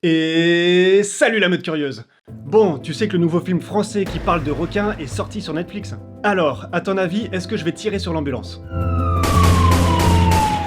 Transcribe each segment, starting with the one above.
Et salut la meute curieuse. Bon, tu sais que le nouveau film français qui parle de requins est sorti sur Netflix. Alors, à ton avis, est-ce que je vais tirer sur l'ambulance?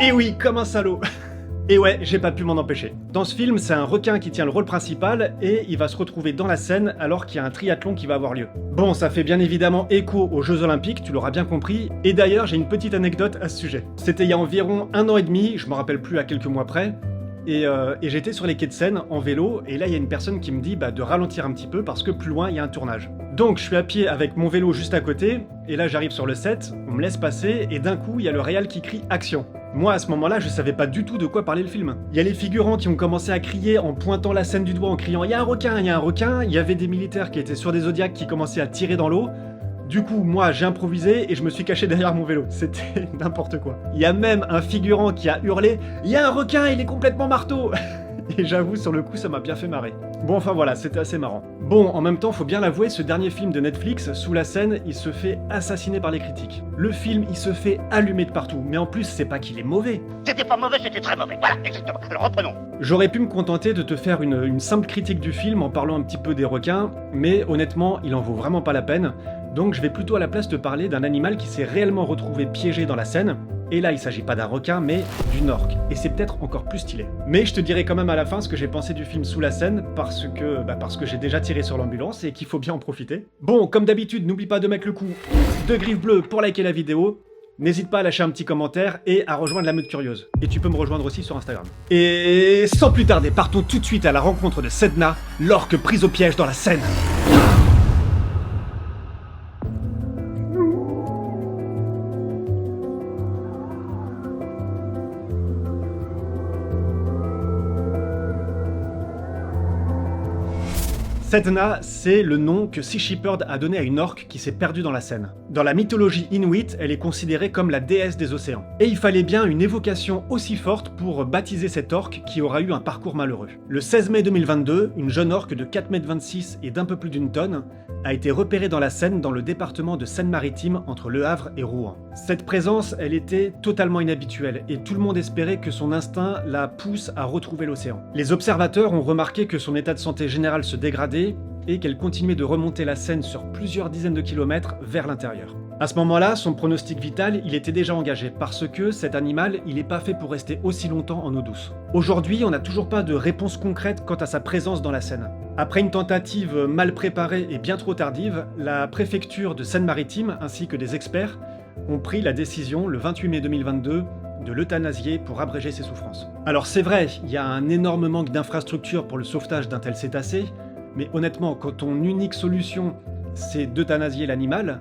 Et oui, comme un salaud. Et ouais, j'ai pas pu m'en empêcher. Dans ce film, c'est un requin qui tient le rôle principal et il va se retrouver dans la Seine alors qu'il y a un triathlon qui va avoir lieu. Bon, ça fait bien évidemment écho aux Jeux Olympiques, tu l'auras bien compris, et d'ailleurs j'ai une petite anecdote à ce sujet. C'était il y a environ 1 an et demi, je me rappelle plus à quelques mois près, et j'étais sur les quais de Seine en vélo, et là il y a une personne qui me dit de ralentir un petit peu parce que plus loin il y a un tournage. Donc je suis à pied avec mon vélo juste à côté, et là j'arrive sur le set, on me laisse passer, et d'un coup il y a le réal qui crie « Action !» Moi à ce moment-là je savais pas du tout de quoi parlait le film. Il y a les figurants qui ont commencé à crier en pointant la scène du doigt en criant « Il y a un requin, il y a un requin !» Il y avait des militaires qui étaient sur des Zodiacs qui commençaient à tirer dans l'eau. Du coup, moi, j'ai improvisé et je me suis caché derrière mon vélo. C'était n'importe quoi. Il y a même un figurant qui a hurlé « Il y a un requin, il est complètement marteau !» Et j'avoue, sur le coup, ça m'a bien fait marrer. Bon, enfin voilà, c'était assez marrant. Bon, en même temps, faut bien l'avouer, ce dernier film de Netflix, Sous la Seine, il se fait assassiner par les critiques. Le film, il se fait allumer de partout. Mais en plus, c'est pas qu'il est mauvais. C'était pas mauvais, c'était très mauvais. Voilà, exactement. Alors reprenons. J'aurais pu me contenter de te faire une simple critique du film en parlant un petit peu des requins, mais honnêtement, il en vaut vraiment pas la peine. Donc je vais plutôt à la place te parler d'un animal qui s'est réellement retrouvé piégé dans la Seine. Et là, il s'agit pas d'un requin, mais d'une orque. Et c'est peut-être encore plus stylé. Mais je te dirai quand même à la fin ce que j'ai pensé du film Sous la Seine, parce que j'ai déjà tiré sur l'ambulance et qu'il faut bien en profiter. Bon, comme d'habitude, n'oublie pas de mettre le coup de griffe bleue pour liker la vidéo. N'hésite pas à lâcher un petit commentaire et à rejoindre la meute curieuse. Et tu peux me rejoindre aussi sur Instagram. Et sans plus tarder, partons tout de suite à la rencontre de Sedna, l'orque prise au piège dans la Seine. Sedna, c'est le nom que Sea Shepherd a donné à une orque qui s'est perdue dans la Seine. Dans la mythologie inuit, elle est considérée comme la déesse des océans. Et il fallait bien une évocation aussi forte pour baptiser cette orque qui aura eu un parcours malheureux. Le 16 mai 2022, une jeune orque de 4,26 m et d'un peu plus d'une tonne a été repérée dans la Seine dans le département de Seine-Maritime entre Le Havre et Rouen. Cette présence, elle était totalement inhabituelle et tout le monde espérait que son instinct la pousse à retrouver l'océan. Les observateurs ont remarqué que son état de santé général se dégradait et qu'elle continuait de remonter la Seine sur plusieurs dizaines de kilomètres vers l'intérieur. À ce moment-là, son pronostic vital, il était déjà engagé parce que cet animal, il n'est pas fait pour rester aussi longtemps en eau douce. Aujourd'hui, on n'a toujours pas de réponse concrète quant à sa présence dans la Seine. Après une tentative mal préparée et bien trop tardive, la préfecture de Seine-Maritime ainsi que des experts ont pris la décision le 28 mai 2022 de l'euthanasier pour abréger ses souffrances. Alors c'est vrai, il y a un énorme manque d'infrastructures pour le sauvetage d'un tel cétacé, mais honnêtement, quand ton unique solution c'est d'euthanasier l'animal,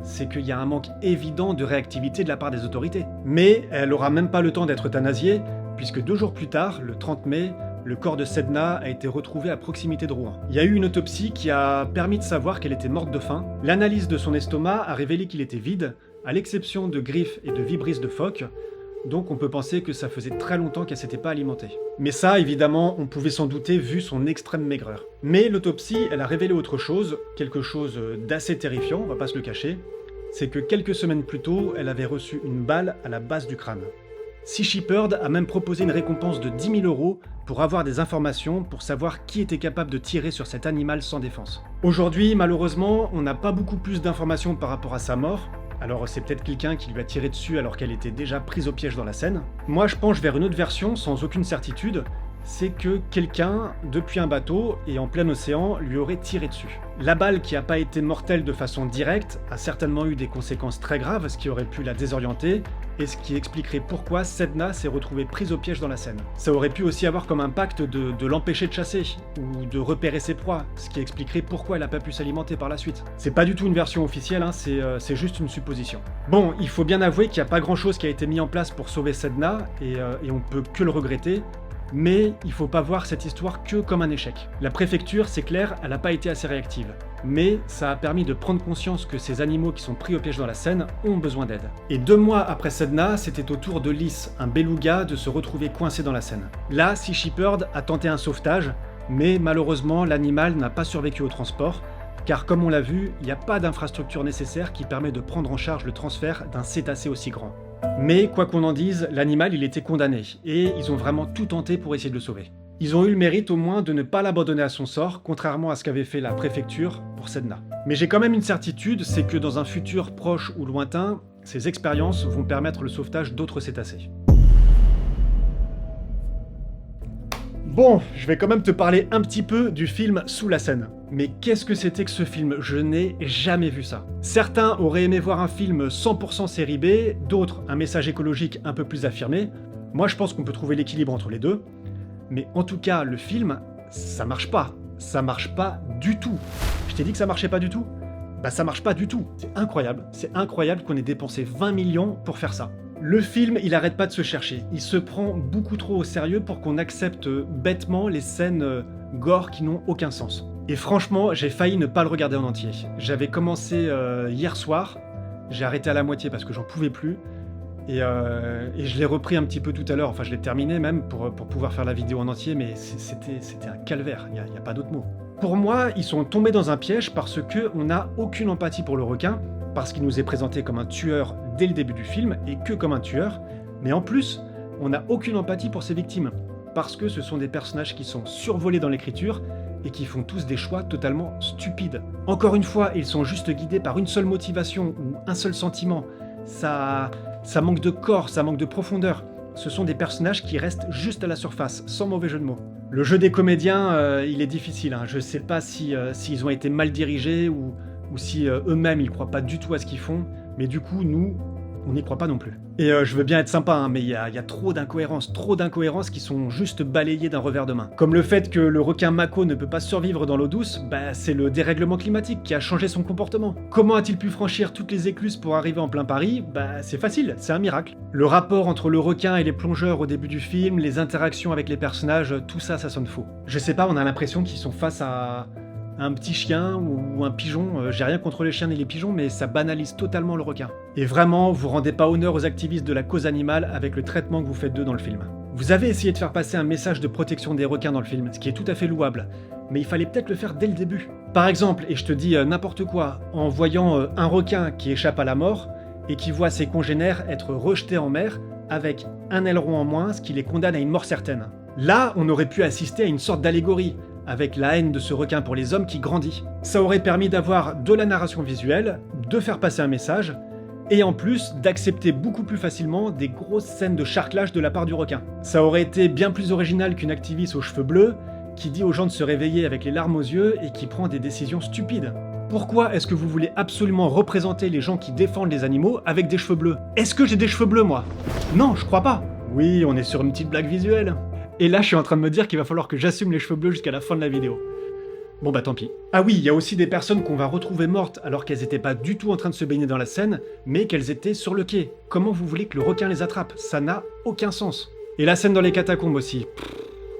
c'est qu'il y a un manque évident de réactivité de la part des autorités. Mais elle aura même pas le temps d'être euthanasiée, puisque 2 jours plus tard, le 30 mai, le corps de Sedna a été retrouvé à proximité de Rouen. Il y a eu une autopsie qui a permis de savoir qu'elle était morte de faim. L'analyse de son estomac a révélé qu'il était vide, à l'exception de griffes et de vibrisses de phoque, donc on peut penser que ça faisait très longtemps qu'elle s'était pas alimentée. Mais ça, évidemment, on pouvait s'en douter vu son extrême maigreur. Mais l'autopsie, elle a révélé autre chose, quelque chose d'assez terrifiant, on va pas se le cacher, c'est que quelques semaines plus tôt, elle avait reçu une balle à la base du crâne. Sea Shepherd a même proposé une récompense de 10 000 € pour avoir des informations pour savoir qui était capable de tirer sur cet animal sans défense. Aujourd'hui, malheureusement, on n'a pas beaucoup plus d'informations par rapport à sa mort. Alors c'est peut-être quelqu'un qui lui a tiré dessus alors qu'elle était déjà prise au piège dans la Seine. Moi je penche vers une autre version sans aucune certitude, c'est que quelqu'un, depuis un bateau et en plein océan, lui aurait tiré dessus. La balle qui n'a pas été mortelle de façon directe a certainement eu des conséquences très graves, ce qui aurait pu la désorienter, et ce qui expliquerait pourquoi Sedna s'est retrouvée prise au piège dans la Seine. Ça aurait pu aussi avoir comme impact de l'empêcher de chasser, ou de repérer ses proies, ce qui expliquerait pourquoi elle n'a pas pu s'alimenter par la suite. C'est pas du tout une version officielle, hein, c'est juste une supposition. Bon, il faut bien avouer qu'il n'y a pas grand chose qui a été mis en place pour sauver Sedna, et on peut que le regretter, mais il faut pas voir cette histoire que comme un échec. La préfecture, c'est clair, elle n'a pas été assez réactive. Mais ça a permis de prendre conscience que ces animaux qui sont pris au piège dans la Seine ont besoin d'aide. Et 2 mois après Sedna, c'était au tour de Lys, un beluga, de se retrouver coincé dans la Seine. Là, Sea Shepherd a tenté un sauvetage, mais malheureusement, l'animal n'a pas survécu au transport, car comme on l'a vu, il n'y a pas d'infrastructure nécessaire qui permet de prendre en charge le transfert d'un cétacé aussi grand. Mais quoi qu'on en dise, l'animal il était condamné, et ils ont vraiment tout tenté pour essayer de le sauver. Ils ont eu le mérite au moins de ne pas l'abandonner à son sort, contrairement à ce qu'avait fait la préfecture pour Sedna. Mais j'ai quand même une certitude, c'est que dans un futur proche ou lointain, ces expériences vont permettre le sauvetage d'autres cétacés. Bon, je vais quand même te parler un petit peu du film Sous la Seine. Mais qu'est-ce que c'était que ce film? Je n'ai jamais vu ça. Certains auraient aimé voir un film 100% série B, d'autres un message écologique un peu plus affirmé. Moi je pense qu'on peut trouver l'équilibre entre les deux. Mais en tout cas, le film, ça marche pas. Ça marche pas du tout. Je t'ai dit que ça marchait pas du tout? Bah ça marche pas du tout. C'est incroyable qu'on ait dépensé 20 millions pour faire ça. Le film, il arrête pas de se chercher. Il se prend beaucoup trop au sérieux pour qu'on accepte bêtement les scènes gore qui n'ont aucun sens. Et franchement, j'ai failli ne pas le regarder en entier. J'avais commencé hier soir, j'ai arrêté à la moitié parce que j'en pouvais plus. Et je l'ai repris un petit peu tout à l'heure, enfin je l'ai terminé même pour pouvoir faire la vidéo en entier, mais c'était un calvaire, il n'y a pas d'autre mot. Pour moi, ils sont tombés dans un piège parce qu'on n'a aucune empathie pour le requin, parce qu'il nous est présenté comme un tueur dès le début du film, et que comme un tueur, mais en plus, on n'a aucune empathie pour ses victimes, parce que ce sont des personnages qui sont survolés dans l'écriture, et qui font tous des choix totalement stupides. Encore une fois, ils sont juste guidés par une seule motivation, ou un seul sentiment. Ça manque de corps, ça manque de profondeur. Ce sont des personnages qui restent juste à la surface, sans mauvais jeu de mots. Le jeu des comédiens, il est difficile. Je sais pas s'ils ont été mal dirigés ou si eux-mêmes ils croient pas du tout à ce qu'ils font. Mais du coup, nous, on n'y croit pas non plus. Et je veux bien être sympa, mais il y a trop d'incohérences qui sont juste balayées d'un revers de main. Comme le fait que le requin Mako ne peut pas survivre dans l'eau douce, c'est le dérèglement climatique qui a changé son comportement. Comment a-t-il pu franchir toutes les écluses pour arriver en plein Paris? C'est facile, c'est un miracle. Le rapport entre le requin et les plongeurs au début du film, les interactions avec les personnages, tout ça, ça sonne faux. Je sais pas, on a l'impression qu'ils sont face à un petit chien ou un pigeon, j'ai rien contre les chiens ni les pigeons, mais ça banalise totalement le requin. Et vraiment, vous rendez pas honneur aux activistes de la cause animale avec le traitement que vous faites d'eux dans le film. Vous avez essayé de faire passer un message de protection des requins dans le film, ce qui est tout à fait louable, mais il fallait peut-être le faire dès le début. Par exemple, et je te dis n'importe quoi, en voyant un requin qui échappe à la mort et qui voit ses congénères être rejetés en mer avec un aileron en moins, ce qui les condamne à une mort certaine. Là, on aurait pu assister à une sorte d'allégorie, avec la haine de ce requin pour les hommes qui grandit. Ça aurait permis d'avoir de la narration visuelle, de faire passer un message, et en plus d'accepter beaucoup plus facilement des grosses scènes de charclage de la part du requin. Ça aurait été bien plus original qu'une activiste aux cheveux bleus qui dit aux gens de se réveiller avec les larmes aux yeux et qui prend des décisions stupides. Pourquoi est-ce que vous voulez absolument représenter les gens qui défendent les animaux avec des cheveux bleus? Est-ce que j'ai des cheveux bleus moi? Non, je crois pas. Oui, on est sur une petite blague visuelle. Et là, je suis en train de me dire qu'il va falloir que j'assume les cheveux bleus jusqu'à la fin de la vidéo. Bon bah tant pis. Ah oui, il y a aussi des personnes qu'on va retrouver mortes alors qu'elles étaient pas du tout en train de se baigner dans la Seine, mais qu'elles étaient sur le quai. Comment vous voulez que le requin les attrape? Ça n'a aucun sens. Et la scène dans les catacombes aussi.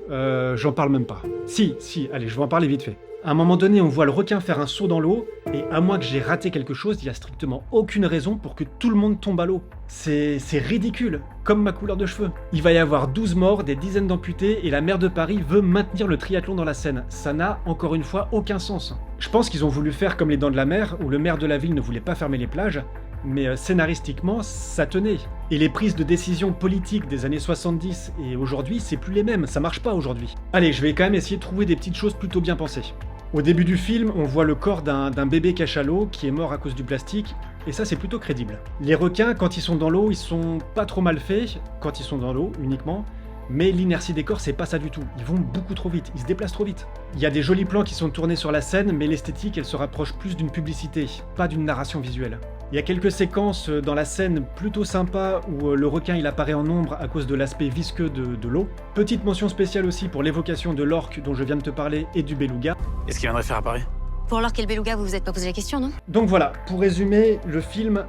J'en parle même pas. Si, allez, je vais en parler vite fait. À un moment donné, on voit le requin faire un saut dans l'eau, et à moins que j'ai raté quelque chose, il y a strictement aucune raison pour que tout le monde tombe à l'eau. C'est ridicule, comme ma couleur de cheveux. Il va y avoir 12 morts, des dizaines d'amputés, et la maire de Paris veut maintenir le triathlon dans la Seine. Ça n'a, encore une fois, aucun sens. Je pense qu'ils ont voulu faire comme les Dents de la Mer, où le maire de la ville ne voulait pas fermer les plages, mais scénaristiquement, ça tenait. Et les prises de décision politiques des années 70 et aujourd'hui, c'est plus les mêmes, ça marche pas aujourd'hui. Allez, je vais quand même essayer de trouver des petites choses plutôt bien pensées. Au début du film, on voit le corps d'un bébé cachalot qui est mort à cause du plastique, et ça c'est plutôt crédible. Les requins, quand ils sont dans l'eau, ils sont pas trop mal faits, quand ils sont dans l'eau uniquement, mais l'inertie des corps c'est pas ça du tout, ils vont beaucoup trop vite, ils se déplacent trop vite. Il y a des jolis plans qui sont tournés sur la scène, mais l'esthétique elle se rapproche plus d'une publicité, pas d'une narration visuelle. Il y a quelques séquences dans la scène plutôt sympas où le requin il apparaît en ombre à cause de l'aspect visqueux de l'eau. Petite mention spéciale aussi pour l'évocation de l'orque dont je viens de te parler et du beluga. Qu'est-ce qu'il viendrait faire à Paris? Pour l'orque et le beluga, vous vous êtes pas posé la question, non? Donc voilà, pour résumer, le film,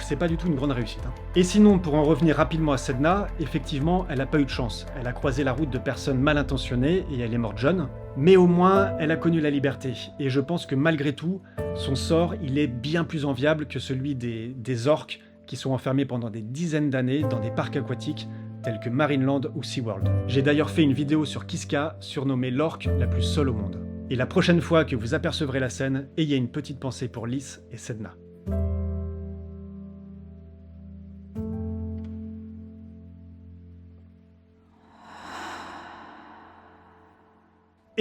c'est pas du tout une grande réussite. Et sinon, pour en revenir rapidement à Sedna, effectivement, elle a pas eu de chance. Elle a croisé la route de personnes mal intentionnées et elle est morte jeune. Mais au moins, elle a connu la liberté. Et je pense que malgré tout, son sort, il est bien plus enviable que celui des orques qui sont enfermés pendant des dizaines d'années dans des parcs aquatiques tels que Marineland ou SeaWorld. J'ai d'ailleurs fait une vidéo sur Kiska, surnommée l'orque la plus seule au monde. Et la prochaine fois que vous apercevrez la scène, ayez une petite pensée pour Lys et Sedna.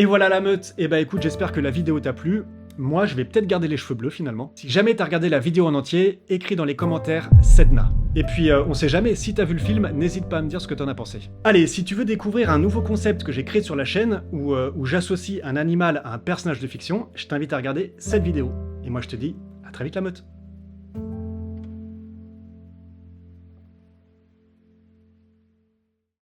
Et voilà la meute. Et bah écoute, j'espère que la vidéo t'a plu. Moi, je vais peut-être garder les cheveux bleus finalement. Si jamais t'as regardé la vidéo en entier, écris dans les commentaires Sedna. Et puis, on sait jamais, si t'as vu le film, n'hésite pas à me dire ce que t'en as pensé. Allez, si tu veux découvrir un nouveau concept que j'ai créé sur la chaîne, où j'associe un animal à un personnage de fiction, je t'invite à regarder cette vidéo. Et moi, je te dis à très vite la meute.